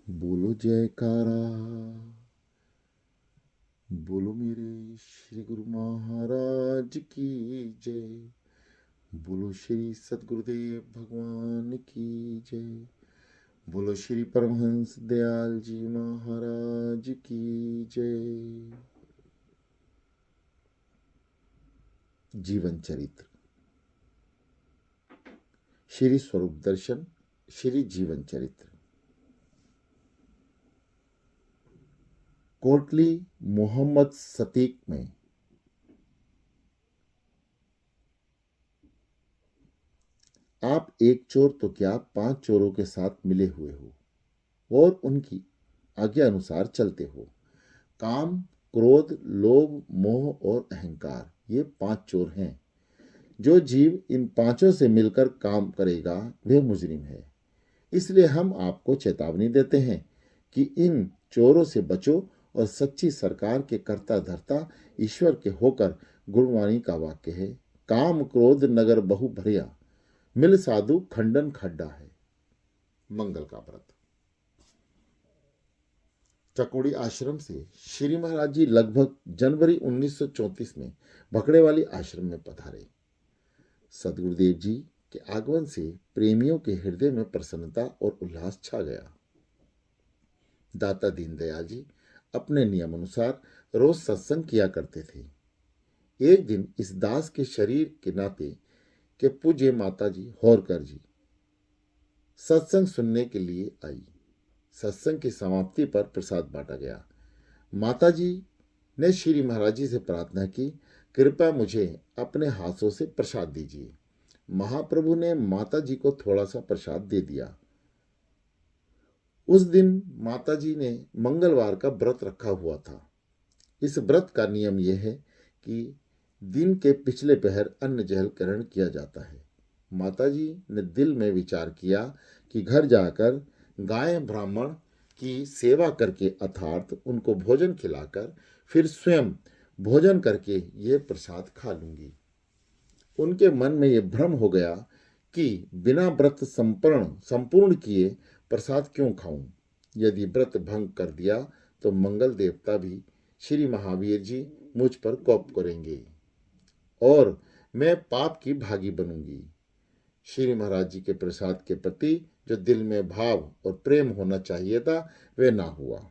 बोलो जयकारा, बोलो मेरे श्री गुरु महाराज की जय। बोलो श्री सतगुरुदेव भगवान की जय। बोलो श्री परमहंस दयाल जी महाराज की जय। जीवन चरित्र, श्री स्वरूप दर्शन, श्री जीवन चरित्र। कोटली मोहम्मद सतीक में आप एक चोर तो क्या 5 चोरों के साथ मिले हुए हो और उनकी आज्ञा अनुसार चलते हो। काम, क्रोध, लोभ, मोह और अहंकार, ये 5 चोर हैं। जो जीव इन पांचों से मिलकर काम करेगा वह मुजरिम है। इसलिए हम आपको चेतावनी देते हैं कि इन चोरों से बचो और सच्ची सरकार के कर्ता धर्ता ईश्वर के होकर गुरुवाणी का वाक्य है, काम क्रोध नगर बहु भरिया, मिल साधु खंडन खड्डा है। मंगल का व्रत। चकोड़ी आश्रम से श्री महाराज जी लगभग जनवरी 1934 में भकड़ेवाली आश्रम में पधारे। सदगुरुदेव जी के आगमन से प्रेमियों के हृदय में प्रसन्नता और उल्लास छा गया। दाता दीनदयाल जी अपने नियम अनुसार रोज सत्संग किया करते थे। एक दिन इस दास के शरीर के नाते के पूज्य माता जी होरकर जी सत्संग सुनने के लिए आई। सत्संग की समाप्ति पर प्रसाद बांटा गया। माता जी ने श्री महाराज जी से प्रार्थना की, कृपया मुझे अपने हाथों से प्रसाद दीजिए। महाप्रभु ने माता जी को थोड़ा सा प्रसाद दे दिया। उस दिन माता जी ने मंगलवार का व्रत रखा हुआ था। इस व्रत का नियम यह है कि दिन के पिछले पहर अन्न जल ग्रहण किया जाता है। माता जी ने दिल में विचार किया कि घर जाकर गाय ब्राह्मण की सेवा करके अर्थात उनको भोजन खिलाकर फिर स्वयं भोजन करके ये प्रसाद खा लूंगी। उनके मन में यह भ्रम हो गया कि बिना व्रत संपूर्ण किए प्रसाद क्यों खाऊं। यदि व्रत भंग कर दिया तो मंगल देवता भी श्री महावीर जी मुझ पर कोप करेंगे और मैं पाप की भागी बनूंगी। श्री महाराज जी के प्रसाद के प्रति जो दिल में भाव और प्रेम होना चाहिए था वह ना हुआ।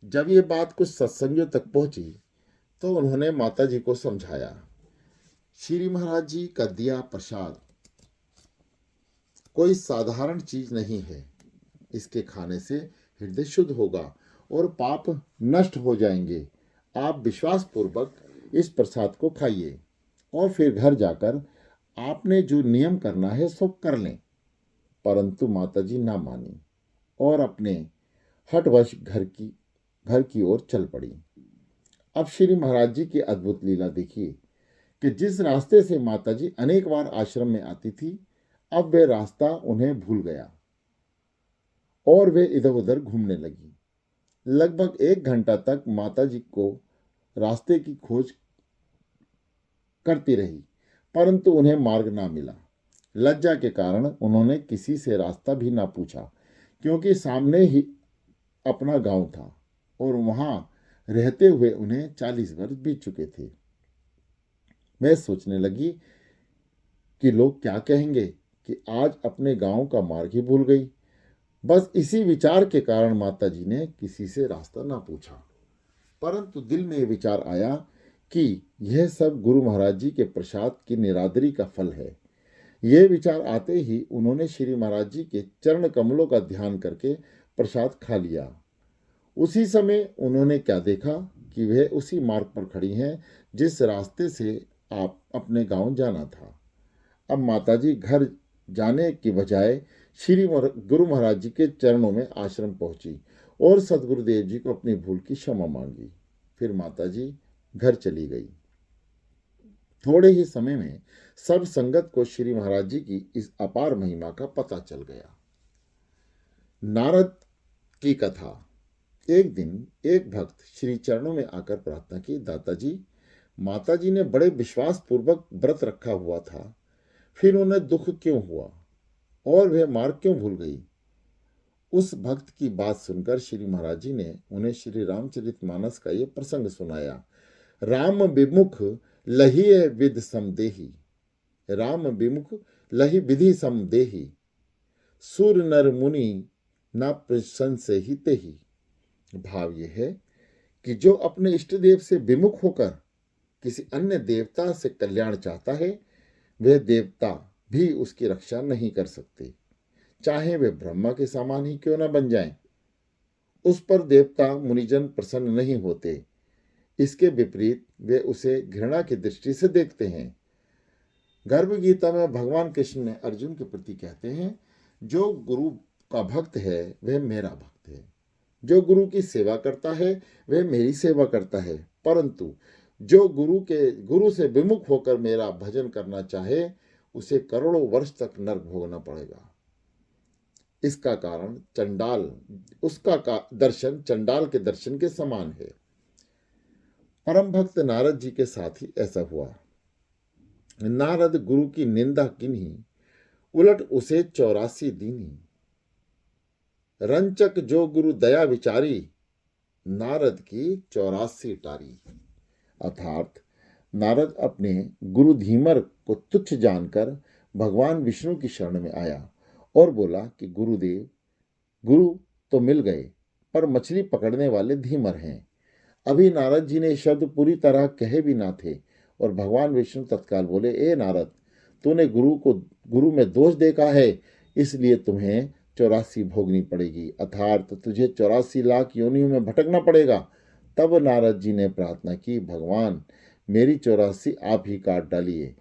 जब ये बात कुछ सत्संगियों तक पहुंची तो उन्होंने माता जी को समझाया, श्री महाराज जी का दिया प्रसाद कोई साधारण चीज नहीं है। इसके खाने से हृदय शुद्ध होगा और पाप नष्ट हो जाएंगे। आप विश्वास पूर्वक इस प्रसाद को खाइए और फिर घर जाकर आपने जो नियम करना है सो कर लें। परंतु माताजी ना मानी और अपने हठवश घर की ओर चल पड़ी। अब श्री महाराज जी की अद्भुत लीला देखिए कि जिस रास्ते से माताजी अनेक बार आश्रम में आती थी, अब वह रास्ता उन्हें भूल गया और वे इधर उधर घूमने लगी। लगभग 1 घंटा तक माताजी को रास्ते की खोज करती रही, परंतु उन्हें मार्ग ना मिला। लज्जा के कारण उन्होंने किसी से रास्ता भी ना पूछा, क्योंकि सामने ही अपना गांव था और वहां रहते हुए उन्हें 40 वर्ष बीत चुके थे। मैं सोचने लगी कि लोग क्या कहेंगे कि आज अपने गांव का मार्ग ही भूल गई। बस इसी विचार के कारण माताजी ने किसी से रास्ता ना पूछा। परंतु दिल में यह विचार आया कि यह सब गुरु महाराज जी के प्रसाद की निरादरी का फल है। यह विचार आते ही उन्होंने श्री महाराज जी के चरण कमलों का ध्यान करके प्रसाद खा लिया। उसी समय उन्होंने क्या देखा कि वह उसी मार्ग पर खड़ी हैं जिस रास्ते से आप अपने गांव जाना था। अब माताजी घर जाने की बजाय श्री गुरु महाराज जी के चरणों में आश्रम पहुंची और सदगुरुदेव जी को अपनी भूल की क्षमा मांगी। फिर माताजी घर चली गई। थोड़े ही समय में सब संगत को श्री महाराज जी की इस अपार महिमा का पता चल गया। नारद की कथा। एक दिन एक भक्त श्री चरणों में आकर प्रार्थना की, दाताजी माताजी ने बड़े विश्वास पूर्वक व्रत रखा हुआ था, फिर उन्हें दुख क्यों हुआ और वह मार्ग क्यों भूल गई उस भक्त की बात सुनकर श्री महाराज जी ने उन्हें श्री रामचरितमानस का ये प्रसंग सुनाया। राम विमुख लहिए विद समदेही, राम विमुख लहि विधि समदेही, सुर नर मुनि न प्रशंसे ही तेहि। भाव यह है कि जो अपने इष्ट देव से विमुख होकर किसी अन्य देवता से कल्याण चाहता है, वह देवता भी उसकी रक्षा नहीं कर सकते, चाहे वे ब्रह्मा के समान ही क्यों न बन जाएं। उस पर देवता मुनिजन प्रसन्न नहीं होते, इसके विपरीत वे उसे घृणा की दृष्टि से देखते हैं। गर्भ गीता में भगवान कृष्ण ने अर्जुन के प्रति कहते हैं, जो गुरु का भक्त है वह मेरा भक्त है, जो गुरु की सेवा करता है वह मेरी सेवा करता है, परंतु जो गुरु से विमुख होकर मेरा भजन करना चाहे उसे करोड़ों वर्ष तक नरक भोगना पड़ेगा। इसका कारण दर्शन चंडाल के दर्शन के समान है। परम भक्त नारद जी के साथ ही ऐसा हुआ। नारद गुरु की निंदा किन्हीं, उलट उसे 84 दीनी। रंचक जो गुरु दया विचारी, नारद की 84 टारी। अर्थात नारद अपने गुरु धीमर को तुच्छ जानकर भगवान विष्णु की शरण में आया और बोला कि गुरुदेव, गुरु तो मिल गए पर मछली पकड़ने वाले धीमर हैं। अभी नारद जी ने शब्द पूरी तरह कहे भी ना थे और भगवान विष्णु तत्काल बोले, ए नारद, तूने गुरु में दोष देखा है, इसलिए तुम्हें 84 भोगनी पड़ेगी, अर्थात तुझे 84 लाख योनियों में भटकना पड़ेगा। तब नारद जी ने प्रार्थना की, भगवान मेरी 84 आप ही काट डालिए,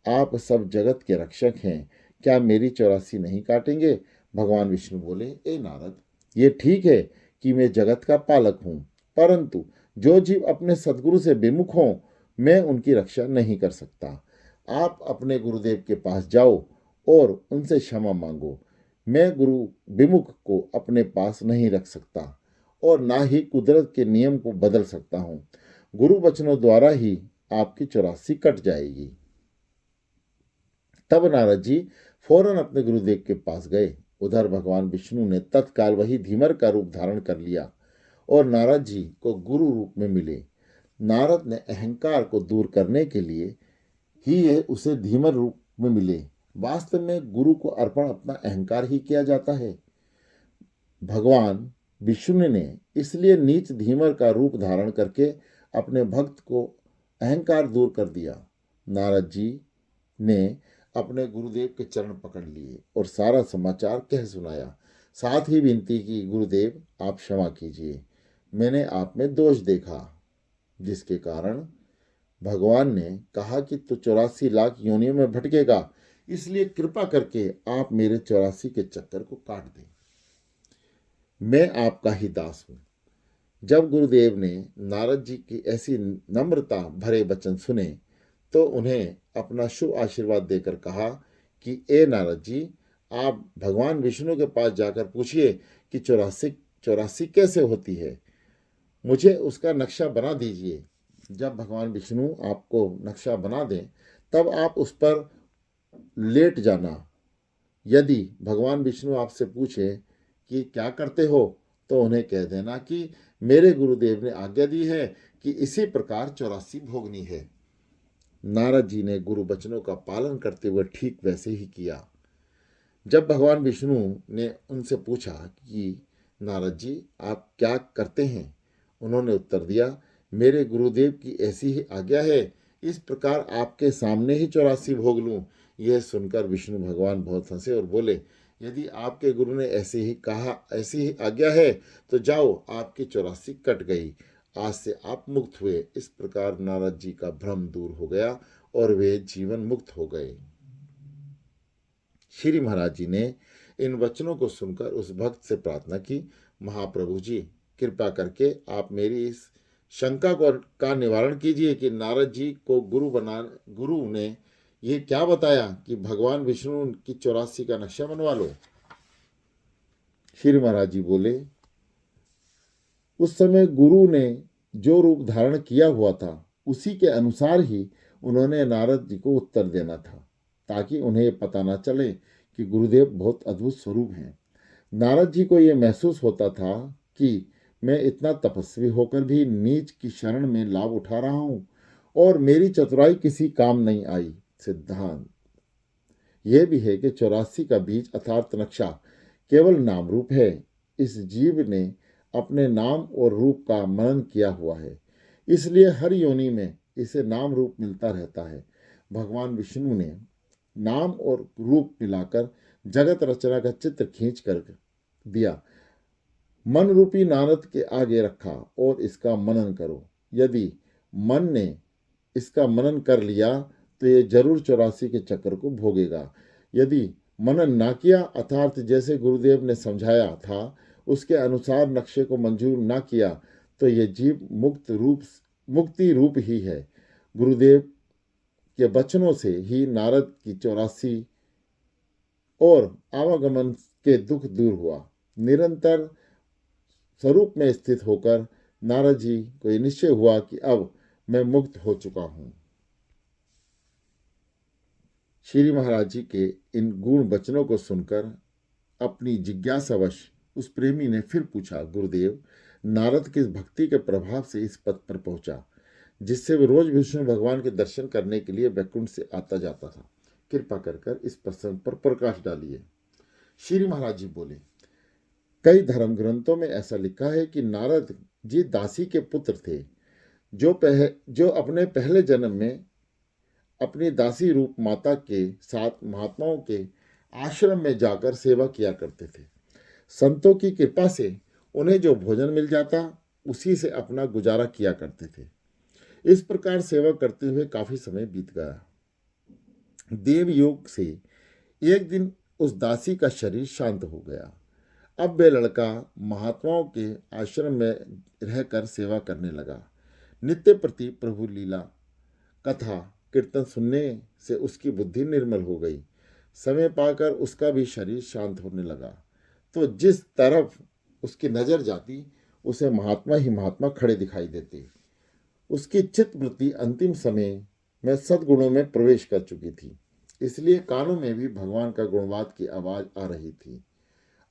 आप सब जगत के रक्षक हैं, क्या मेरी 84 नहीं काटेंगे? भगवान विष्णु बोले, ए नारद, ये ठीक है कि मैं जगत का पालक हूँ, परंतु जो जीव अपने सदगुरु से विमुख हों, मैं उनकी रक्षा नहीं कर सकता। आप अपने गुरुदेव के पास जाओ और उनसे क्षमा मांगो। मैं गुरु विमुख को अपने पास नहीं रख सकता और ना ही कुदरत के नियम को बदल सकता हूँ। गुरु वचनों द्वारा ही आपकी 84 कट जाएगी। तब नारद जी फौरन अपने गुरुदेव के पास गए। उधर भगवान विष्णु ने तत्काल वही धीमर का रूप धारण कर लिया और नारद जी को गुरु रूप में मिले। नारद ने अहंकार को दूर करने के लिए ही यह उसे धीमर रूप में मिले। वास्तव में गुरु को अर्पण अपना अहंकार ही किया जाता है। भगवान विष्णु ने इसलिए नीच धीमर का रूप धारण करके अपने भक्त को अहंकार दूर कर दिया। नारद जी ने अपने गुरुदेव के चरण पकड़ लिए और सारा समाचार कह सुनाया। साथ ही विनती की, गुरुदेव आप क्षमा कीजिए, मैंने आप में दोष देखा। जिसके कारण भगवान ने कहा कि तू 84 लाख योनियों में भटकेगा, इसलिए कृपा करके आप मेरे 84 के चक्कर को काट दें। मैं आपका ही दास हूँ। जब गुरुदेव ने नारद जी की ऐसी नम्रता भरे वचन सुने तो उन्हें अपना शुभ आशीर्वाद देकर कहा कि ए नारद जी, आप भगवान विष्णु के पास जाकर पूछिए कि 84 कैसे होती है, मुझे उसका नक्शा बना दीजिए। जब भगवान विष्णु आपको नक्शा बना दें तब आप उस पर लेट जाना। यदि भगवान विष्णु आपसे पूछे कि क्या करते हो, तो उन्हें कह देना कि मेरे गुरुदेव ने आज्ञा दी है कि इसी प्रकार 84 भोगनी है। नारद जी ने गुरु वचनों का पालन करते हुए ठीक वैसे ही किया। जब भगवान विष्णु ने उनसे पूछा कि नारद जी आप क्या करते हैं, उन्होंने उत्तर दिया, मेरे गुरुदेव की ऐसी ही आज्ञा है, इस प्रकार आपके सामने ही 84 भोग लूं। यह सुनकर विष्णु भगवान बहुत हंसे और बोले, यदि आपके गुरु ने ऐसे ही कहा, ऐसी ही आज्ञा है, तो जाओ, आपकी 84 कट गई, आज से आप मुक्त हुए। इस प्रकार नारद जी का भ्रम दूर हो गया और वे जीवन मुक्त हो गए। श्री महाराज जी ने इन वचनों को सुनकर उस भक्त से प्रार्थना की, महाप्रभु जी, कृपा करके आप मेरी इस शंका का निवारण कीजिए कि नारद जी को गुरु ने ये क्या बताया कि भगवान विष्णु की 84 का नक्शा बनवा लो। श्री महाराज जी बोले, उस समय गुरु ने जो रूप धारण किया हुआ था उसी के अनुसार ही उन्होंने नारद जी को उत्तर देना था, ताकि उन्हें पता न चले कि गुरुदेव बहुत अद्भुत स्वरूप हैं। नारद जी को यह महसूस होता था कि मैं इतना तपस्वी होकर भी नीच की शरण में लाभ उठा रहा हूं और मेरी चतुराई किसी काम नहीं आई। सिद्धांत यह भी है कि 84 का बीज अर्थात नक्शा केवल नाम रूप है। इस जीव ने अपने नाम और रूप का मनन किया हुआ है, इसलिए हर योनि में इसे नाम रूप मिलता रहता है। भगवान विष्णु ने नाम और रूप मिलाकर जगत रचना का चित्र खींच कर दिया। मन रूपी नारद के आगे रखा और इसका मनन करो। यदि मन ने इसका मनन कर लिया तो ये जरूर 84 के चक्र को भोगेगा। यदि मनन ना किया अर्थात जैसे गुरुदेव ने समझाया था उसके अनुसार नक्शे को मंजूर ना किया तो ये जीव मुक्ति रूप ही है। गुरुदेव के वचनों से ही नारद की 84 और आवागमन के दुख दूर हुआ। निरंतर स्वरूप में स्थित होकर नारद जी को यह निश्चय हुआ कि अब मैं मुक्त हो चुका हूं। श्री महाराज जी के इन गुण वचनों को सुनकर अपनी जिज्ञासावश उस प्रेमी ने फिर पूछा, गुरुदेव, नारद किस भक्ति के प्रभाव से इस पद पर पहुंचा जिससे वे रोज विष्णु भगवान के दर्शन करने के लिए वैकुंठ से आता जाता था? कृपा कर इस प्रसंग पर प्रकाश डालिए। श्री महाराज जी बोले, कई धर्म ग्रंथों में ऐसा लिखा है कि नारद जी दासी के पुत्र थे जो अपने पहले जन्म में अपनी दासी रूप माता के साथ महात्माओं के आश्रम में जाकर सेवा किया करते थे। संतों की कृपा से उन्हें जो भोजन मिल जाता उसी से अपना गुजारा किया करते थे। इस प्रकार सेवा करते हुए काफी समय बीत गया। देव योग से एक दिन उस दासी का शरीर शांत हो गया। अब वे लड़का महात्माओं के आश्रम में रहकर सेवा करने लगा। नित्य प्रति प्रभु लीला कथा कीर्तन सुनने से उसकी बुद्धि निर्मल हो गई। समय पाकर उसका भी शरीर शांत होने लगा तो जिस तरफ उसकी नजर जाती उसे महात्मा ही महात्मा खड़े दिखाई देते। उसकी चित्त वृत्ति अंतिम समय में सद्गुणों में प्रवेश कर चुकी थी, इसलिए कानों में भी भगवान का गुणवाद की आवाज आ रही थी।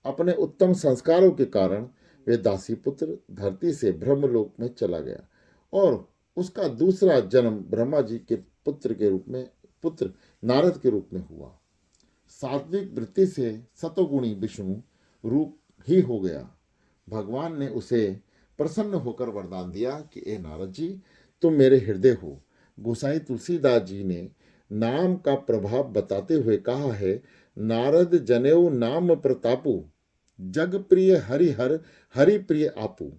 अपने उत्तम संस्कारों के कारण वे दासी पुत्र धरती से ब्रह्मलोक में चला गया और उसका दूसरा जन्म ब्रह्मा जी के पुत्र नारद के रूप में हुआ। सात्विक वृत्ति से सतोगुणी विष्णु रूप ही हो गया। भगवान ने उसे प्रसन्न होकर वरदान दिया कि ए नारद जी, तुम मेरे हृदय हो। गोसाई तुलसीदास जी ने नाम का प्रभाव बताते हुए कहा है, नारद जनेऊ नाम प्रतापु, जग प्रिय हरि प्रिय आपू।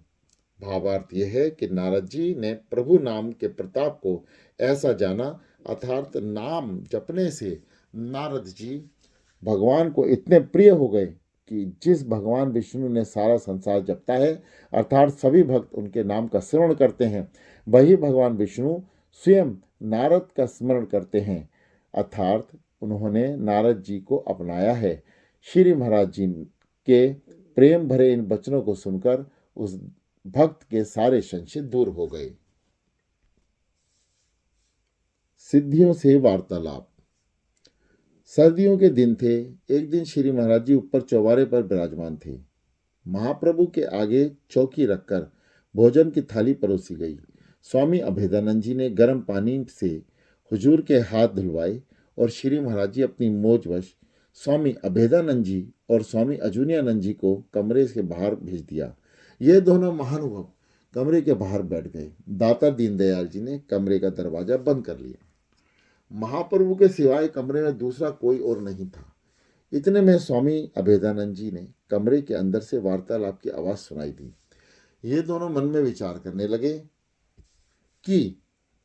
भावार्थ यह है कि नारद जी ने प्रभु नाम के प्रताप को ऐसा जाना, अर्थात नाम जपने से नारद जी भगवान को इतने प्रिय हो गए कि जिस भगवान विष्णु ने सारा संसार जपता है अर्थात सभी भक्त उनके नाम का स्मरण करते हैं, वही भगवान विष्णु स्वयं नारद का स्मरण करते हैं, अर्थात उन्होंने नारद जी को अपनाया है। श्री महाराज जी के प्रेम भरे इन वचनों को सुनकर उस भक्त के सारे संशय दूर हो गए। सिद्धियों से वार्तालाप। सर्दियों के दिन थे। एक दिन श्री महाराज जी ऊपर चौबारे पर विराजमान थे। महाप्रभु के आगे चौकी रखकर भोजन की थाली परोसी गई। स्वामी अभेदानंद जी ने गर्म पानी से हुजूर के हाथ धुलवाए और श्री महाराज जी अपनी मौजवश स्वामी अभेदानंद जी और स्वामी अजूनियानंद जी को कमरे के बाहर भेज दिया। ये दोनों महानुभाव कमरे के बाहर बैठ गए। दाता दीनदयाल जी ने कमरे का दरवाजा बंद कर लिया। महाप्रभु के सिवाय कमरे में दूसरा कोई और नहीं था। इतने में स्वामी अभेदानंद जी ने कमरे के अंदर से वार्तालाप की आवाज सुनाई दी। ये दोनों मन में विचार करने लगे कि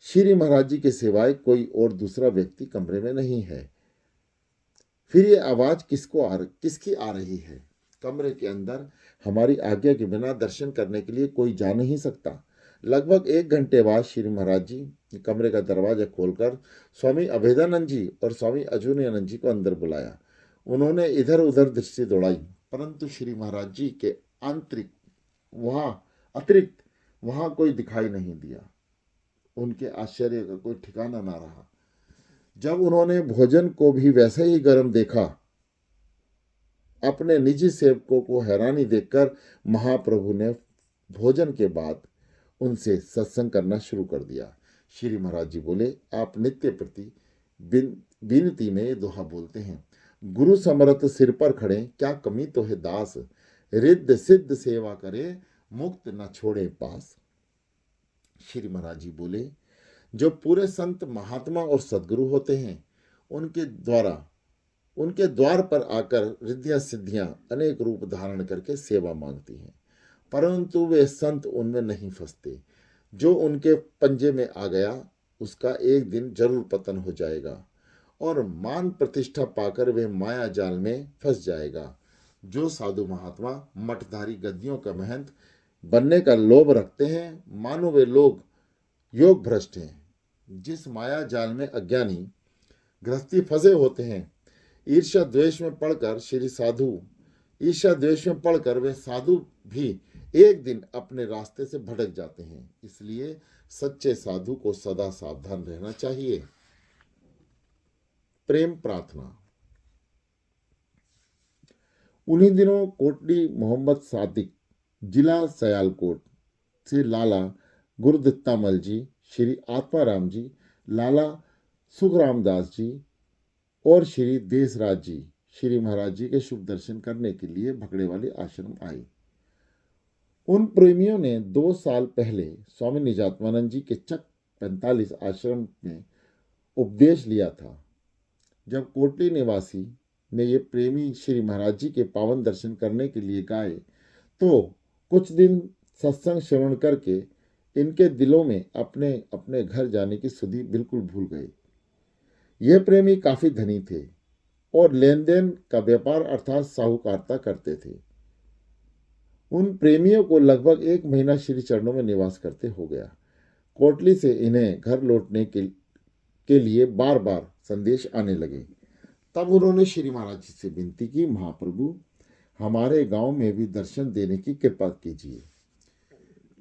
श्री महाराज जी के सिवाय कोई और दूसरा व्यक्ति कमरे में नहीं है। फिर ये आवाज किसकी आ रही है? कमरे के अंदर हमारी आज्ञा के बिना दर्शन करने के लिए कोई जा नहीं सकता। लगभग 1 घंटे बाद श्री महाराज जी कमरे का दरवाजा खोलकर स्वामी अभेदानंद जी और स्वामी अजूनियानंद जी को अंदर बुलाया। उन्होंने इधर उधर दृष्टि दौड़ाई, परंतु श्री महाराज जी के अतिरिक्त वहां कोई दिखाई नहीं दिया। उनके आश्चर्य का कोई ठिकाना ना रहा। जब उन्होंने भोजन को भी वैसे ही गर्म देखा अपने निजी सेवकों को हैरानी देखकर महाप्रभु ने भोजन के बाद उनसे सत्संग करना शुरू कर दिया। श्री महाराज जी बोले, आप नित्य प्रति विनती में ये दोहा बोलते हैं, गुरु समरथ सिर पर खड़े, क्या कमी तो है दास, रिद्ध सिद्ध सेवा करे, मुक्त न छोड़े पास। श्री महाराज जी बोले, जो पूरे संत महात्मा और सदगुरु होते हैं उनके द्वार पर आकर रिद्धियां सिद्धियां अनेक रूप धारण करके सेवा मांगती हैं, परंतु वे संत उनमें नहीं फंसते। जो उनके पंजे में आ गया उसका एक दिन जरूर पतन हो जाएगा और मान प्रतिष्ठा पाकर वे माया जाल में फंस जाएगा। जो साधु महात्मा मठधारी गद्दियों का महंत बनने का लोभ रखते हैं, मानो वे लोग योग भ्रष्ट हैं। जिस माया जाल में अज्ञानी गृहस्थी फंसे होते हैं, ईर्ष्या द्वेष में पड़कर वे साधु भी एक दिन अपने रास्ते से भटक जाते हैं। इसलिए सच्चे साधु को सदा सावधान रहना चाहिए। प्रेम प्रार्थना। उन्हीं दिनों कोटली मोहम्मद सादिक, जिला सयालकोट से लाला गुरुदत्तामल जी, श्री आत्माराम जी, लाला सुखरामदास जी और श्री देसराज जी श्री महाराज जी के शुभ दर्शन करने के लिए भगड़ेवाली आश्रम आए। उन प्रेमियों ने 2 साल पहले स्वामी निजात्मानंद जी के चक 45 आश्रम में उपदेश लिया था। जब कोटली निवासी ने ये प्रेमी श्री महाराज जी के पावन दर्शन करने के लिए गए तो कुछ दिन सत्संग श्रवण करके इनके दिलों में अपने अपने घर जाने की सुधि बिल्कुल भूल गए। ये प्रेमी काफी धनी थे और लेन देन का व्यापार अर्थात साहूकारता करते थे। उन प्रेमियों को लगभग 1 महीना श्री चरणों में निवास करते हो गया। कोटली से इन्हें घर लौटने के लिए बार बार संदेश आने लगे। तब उन्होंने श्री महाराज जी से विनती की, महाप्रभु हमारे गांव में भी दर्शन देने की कृपा कीजिए।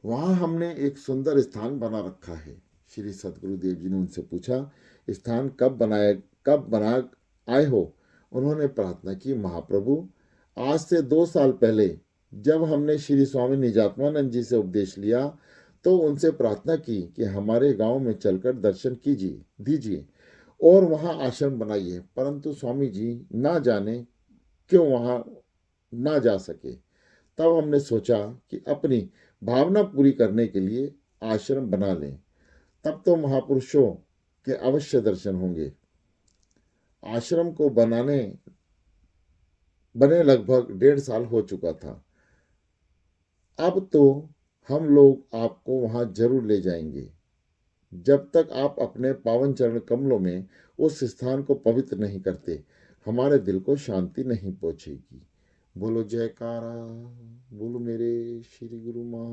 वहां हमने एक सुंदर स्थान बना रखा है। श्री सतगुरुदेव जी ने उनसे पूछा, स्थान कब बना आए हो? उन्होंने प्रार्थना की, महाप्रभु आज से 2 साल पहले जब हमने श्री स्वामी निजात्मानंद जी से उपदेश लिया तो उनसे प्रार्थना की कि हमारे गांव में चलकर दर्शन दीजिए और वहां आश्रम बनाइए, परंतु स्वामी जी ना जाने क्यों वहां ना जा सके। तब हमने सोचा कि अपनी भावना पूरी करने के लिए आश्रम बना लें, तब तो महापुरुषों के अवश्य दर्शन होंगे। आश्रम को बने लगभग 1.5 साल हो चुका था। अब तो हम लोग आपको वहां जरूर ले जाएंगे। जब तक आप अपने पावन चरण कमलों में उस स्थान को पवित्र नहीं करते, हमारे दिल को शांति नहीं पहुंचेगी। बोलो जयकारा, बोलो मेरे श्री गुरु महाराज।